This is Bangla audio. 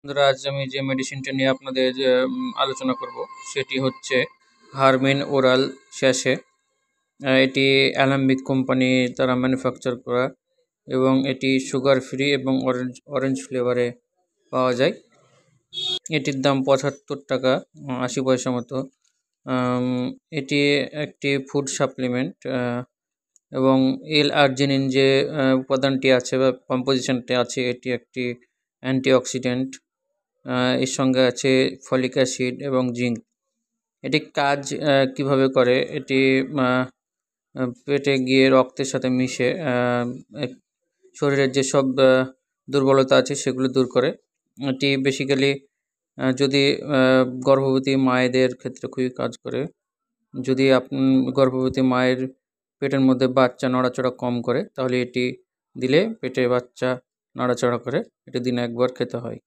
বন্ধুরা, আজ আমি যে মেডিসিনটা নিয়ে আপনাদের আলোচনা করব সেটি হচ্ছে হারমিন ওরাল স্যাশে। এটি অ্যালাম্বিক কোম্পানি দ্বারা ম্যানুফ্যাকচার করা এবং এটি সুগার ফ্রি এবং অরেঞ্জ ফ্লেভারে পাওয়া যায়। এটির দাম ৭৫ টাকা ৮০ পয়সা মতো। এটি একটি ফুড সাপ্লিমেন্ট এবং এল-আর্জিনিন যে উপাদানটি আছে বা কম্পোজিশনটি আছে, এটি একটি অ্যান্টিঅক্সিডেন্ট। এর সঙ্গে আছে ফলিক অ্যাসিড এবং জিঙ্ক। এটি কাজ কিভাবে করে, এটি পেটে গিয়ে রক্তের সাথে মিশে শরীরের যেসব দুর্বলতা আছে সেগুলো দূর করে। এটি বেসিক্যালি যদি গর্ভবতী মায়েদের ক্ষেত্রে খুবই কাজ করে। যদি গর্ভবতী মায়ের পেটের মধ্যে বাচ্চা নড়াচড়া কম করে, তাহলে এটি দিলে পেটে বাচ্চা নড়াচড়া করে। এটি দিনে একবার খেতে হয়।